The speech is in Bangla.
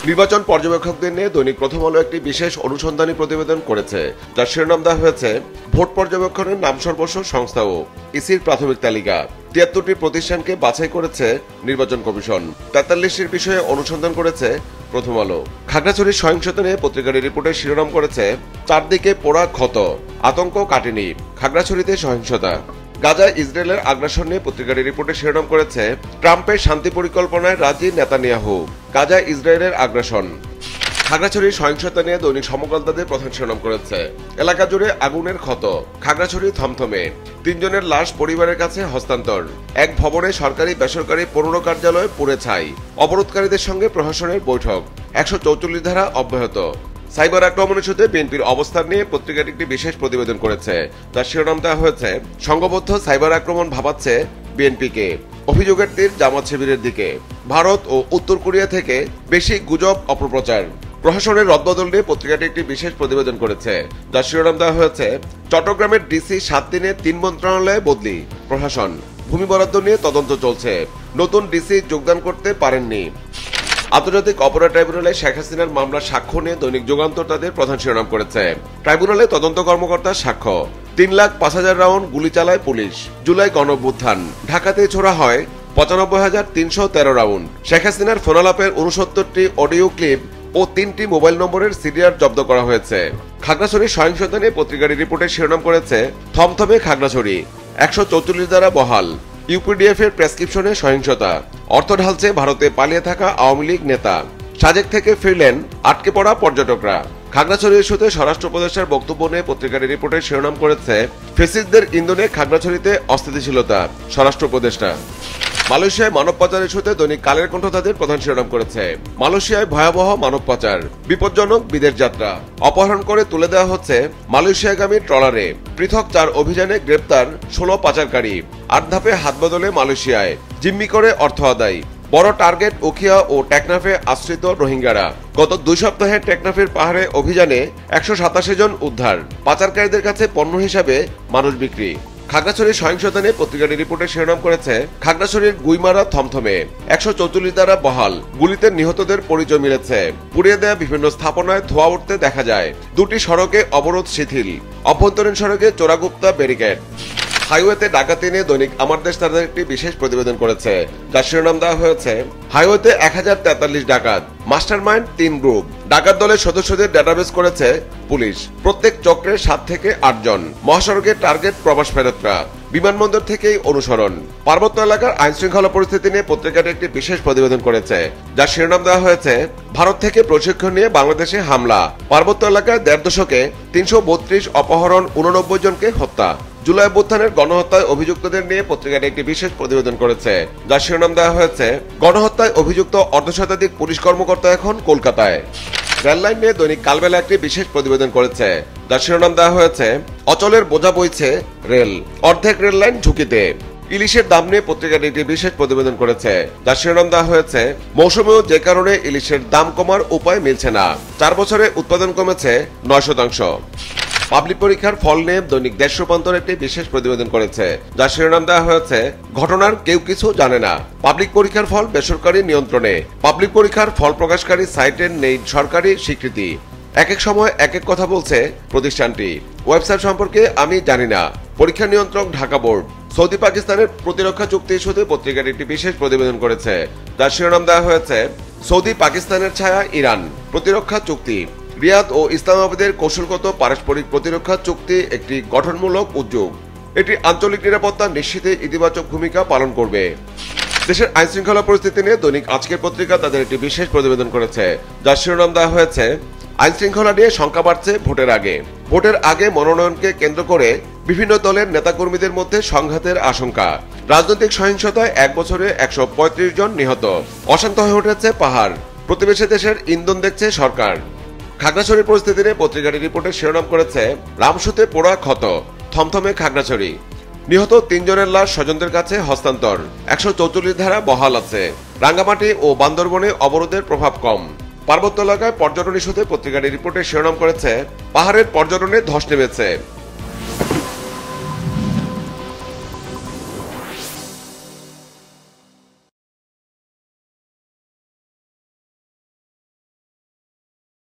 নির্বাচন পর্যবেক্ষকদের নিয়ে দৈনিক প্রথম আলো একটি বিশেষ অনুসন্ধানী প্রতিবেদন করেছে, যার শিরোনাম দেওয়া হয়েছে ভোট পর্যবেক্ষণের নাম সর্বস্ব সংস্থা ও ইসির প্রাথমিক তালিকা। ৭৩টি প্রতিষ্ঠানকে বাছাই করেছে নির্বাচন কমিশন। ৪৩টির বিষয়ে অনুসন্ধান করেছে প্রথম আলো। খাগড়াছড়ির সহিংসতা নিয়ে পত্রিকার রিপোর্টের শিরোনাম করেছে চারদিকে পোড়া ক্ষত, আতঙ্ক কাটেনি, খাগড়াছড়িতে সহিংসতা। গাজায় ইসরায়েলের আগ্রাসন নিয়ে পত্রিকার রিপোর্টে শিরোনাম করেছে ট্রাম্পের শান্তি পরিকল্পনায় রাজি নেতানিয়াহু, গাজায় ইসরায়েলের আগ্রাসন। খাগড়াছড়ির সহিংসতা নিয়ে দৈনিক সমকালতাদের প্রধান শিরোনাম করেছে এলাকা জুড়ে আগুনের ক্ষত, খাগড়াছড়ি থমথমে, ৩ জনের লাশ পরিবারের কাছে হস্তান্তর। এক ভবনে সরকারি বেসরকারি পৌর কার্যালয় পুড়ে ছাই, অবরোধকারীদের সঙ্গে প্রশাসনের বৈঠক, ১৪৪ ধারা অব্যাহত। সাইবার আক্রমণের সাথে বিএনপির অবস্থান নিয়ে পত্রিকাটি একটি বিশেষ প্রতিবেদন করেছে, যার শিরোনাম দেওয়া হয়েছে সংঘবদ্ধ সাইবার আক্রমণ ভাবাচ্ছে বিএনপিকে, অভিযোগের তীর জামাত শিবিরের দিকে। ভারত ও উত্তর কোরিয়া থেকে বেশি গুজব অপপ্রচার। প্রশাসনের রদবদল নিয়ে পত্রিকাটি একটি বিশেষ প্রতিবেদন করেছে, যার শিরোনাম দেওয়া হয়েছে চট্টগ্রামের ডিসি 7 দিনে 3 মন্ত্রণালয়ে বদলি, প্রশাসন। ভূমি বরাদ্দ নিয়ে তদন্ত চলছে, নতুন ডিসি যোগদান করতে পারেননি। আন্তর্জাতিক অপরাধ ট্রাইব্যুনালে শেখ হাসিনার মামলার সাক্ষ্য নিয়ে দৈনিক যুগান্তর তাদের প্রধান শিরোনাম করেছে ট্রাইব্যুনালে তদন্ত কর্মকর্তার সাক্ষ্য, 3,05,000 রাউন্ড গুলি চালায় পুলিশ, জুলাই গণঅভ্যুত্থান, ঢাকাতে ছোড়া হয় 95,313 রাউন্ড। শেখ হাসিনার ফোনালাপের 69টি অডিও ক্লিপ ও 3টি মোবাইল নম্বরের সিরিয়াল জব্দ করা হয়েছে। খাগড়াছড়ির সহিংসতা নিয়ে পত্রিকাটি রিপোর্টের শিরোনাম করেছে থমথমে খাগড়াছড়ি, 144 ধারা বহাল, ইউপিডিএফ এর প্রেসক্রিপশনে সহিংসতা, অর্থ ঢালছে ভারতে পালিয়ে থাকা আওয়ামী লীগ নেতা, সাজেক থেকে ফিরলেন আটকে পড়া পর্যটকরা। খাগড়াছড়ি ইস্যুতে স্বরাষ্ট্র উপদেষ্টার বক্তব্য নিয়ে পত্রিকাটি রিপোর্টের শিরোনাম করেছে ফেসিস্টদের ইন্ধনে খাগড়াছড়িতে অস্থিতিশীলতা, স্বরাষ্ট্র উপদেষ্টা। মালয়েশিয়ায় মানব পাচার ইস্যুতে দৈনিক কালের কণ্ঠ তাদের প্রধান শিরোনাম করেছে মালয়েশিয়ায় ভয়াবহ মানব পাচার, বিপজ্জনক বিদেশ যাত্রা, অপহরণ করে তুলে দেওয়া হচ্ছে মালয়েশিয়াগামী ট্রলারে, পৃথক 4 অভিযানে গ্রেপ্তার 16 পাচারকারী, 8 ধাপে হাত বদলে মালয়েশিয়ায়, জিম্মি করে অর্থ আদায়। বড় টার্গেট উখিয়া ও টেকনাফে আশ্রিত রোহিঙ্গারা। গত 2 সপ্তাহে টেকনাফের পাহাড়ে অভিযানে 187 জন উদ্ধার, পাচারকারীদের কাছে পণ্য হিসাবে মানুষ বিক্রি। খাগড়াছড়ির সহিংসতা নিয়ে পত্রিকাটি রিপোর্টের শিরোনাম করেছে খাগড়াছড়ির গুইমারা থমথমে, 144 ধারা বহাল, গুলিতে নিহতদের পরিচয় মিলেছে, পুড়িয়ে দেয়া বিভিন্ন স্থাপনায় ধোঁয়া উঠতে দেখা যায়, 2টি সড়কে অবরোধ শিথিল, অভ্যন্তরীণ সড়কে চোরাগুপ্তা ব্যারিকেড। হাইওয়েতে ডাকাতি নিয়ে দৈনিক আমার দেশ তাদের একটি বিশেষ প্রতিবেদন করেছে, যার শিরোনাম দেওয়া হয়েছে হাইওয়েতে 1043 ডাকাত, মাস্টারমাইন্ড 3 গ্রুপ, ডাকাত দলের সদস্যদের ডেটাবেস করেছে পুলিশ, প্রত্যেক চক্রে 7 থেকে 8 জন, মহাসড়কে টার্গেট প্রবাস ফেরতরা, বিমানবন্দর থেকেই অনুসরণ। পার্বত্য এলাকার আইন শৃঙ্খলা পরিস্থিতি নিয়ে পত্রিকাটি একটি বিশেষ প্রতিবেদন করেছে, যার শিরোনাম দেওয়া হয়েছে ভারত থেকে প্রশিক্ষণ নিয়ে বাংলাদেশে হামলা, পার্বত্য এলাকায় 1.5 দশকে 332 অপহরণ, 89 জনকে হত্যা। জুলাই অভ্যুত্থানের গণহত্যায় অভিযুক্তদের নিয়ে পত্রিকাটি একটি বিশেষ প্রতিবেদন করেছে, যার শিরোনাম দেওয়া হয়েছে গণহত্যায় অভিযুক্ত অর্ধশতাধিক পুলিশ কর্মকর্তা এখন কলকাতায়। রেললাইন নিয়ে দৈনিক কালবেলা একটি বিশেষ প্রতিবেদন করেছে, যার শিরোনাম দেওয়া হয়েছে অচলের বোঝা বইছে রেল, অর্ধেক রেল লাইন ঝুঁকিতে। ইলিশের দাম নিয়ে পত্রিকাটি একটি বিশেষ প্রতিবেদন করেছে, যার শিরোনাম দেওয়া হয়েছে মৌসুমেও যে কারণে ইলিশের দাম কমার উপায় মিলছে না, 4 বছরে উৎপাদন কমেছে 9%। পাবলিক পরীক্ষার ফল নিয়ে দৈনিক দেশ রূপান্তর একটি বিশেষ প্রতিবেদন করেছে, যার শিরোনাম দেওয়া হয়েছে ঘটনার কেউ কিছু জানে না, পাবলিক পরীক্ষার ফল বেসরকারি নিয়ন্ত্রণে, পাবলিক পরীক্ষার ফল প্রকাশকারী সাইটের নেই সরকারি স্বীকৃতি, এক এক সময় এক এক কথা বলছে প্রতিষ্ঠানটি, ওয়েবসাইট সম্পর্কে আমি জানি না, পরীক্ষা নিয়ন্ত্রক ঢাকা বোর্ড। সৌদি পাকিস্তানের প্রতিরক্ষা চুক্তি ইস্যুতে পত্রিকাটি একটি বিশেষ প্রতিবেদন করেছে, যার শিরোনাম দেওয়া হয়েছে সৌদি পাকিস্তানের ছায়া ইরান, প্রতিরক্ষা চুক্তি, রিয়াদ ও ইসলামাবাদের কৌশলগত পারস্পরিক প্রতিরক্ষা চুক্তি একটি গঠনমূলক উদ্যোগ, এটি আঞ্চলিক নিরাপত্তা নিশ্চিতে ইতিবাচক ভূমিকা পালন করবে। দেশের আইন শৃঙ্খলা পরিস্থিতি নিয়ে দৈনিক আজকের পত্রিকা তাদের একটি বিশেষ প্রতিবেদন করেছে, যার শিরোনাম দেওয়া হয়েছে আইন শৃঙ্খলা নিয়ে শঙ্কা বাড়ছে ভোটের আগে, ভোটের আগে মনোনয়নকে কেন্দ্র করে বিভিন্ন দলের নেতাকর্মীদের মধ্যে সংঘাতের আশঙ্কা, রাজনৈতিক সহিংসতায় 1 বছরে 135 জন নিহত, অশান্ত হয়ে উঠেছে পাহাড়, প্রতিবেশী দেশের ইন্ধন দেখছে সরকার। খাগড়াছড়ির পরিস্থিতি নিয়ে পত্রিকাটি রিপোর্টের শিরোনাম করেছে রামসুতে পোড়া ক্ষত, থমথমে খাগড়াছড়ি, নিহত 3 জনের লাশ স্বজনদের কাছে হস্তান্তর, 144 ধারা বহাল আছে, রাঙ্গামাটি ও বান্দরবনে অবরোধের প্রভাব কম। পার্বত্য এলাকায় পর্যটন ইস্যুতে পত্রিকাটি রিপোর্টের শিরোনাম করেছে পাহাড়ের পর্যটনে ধস নেমেছে,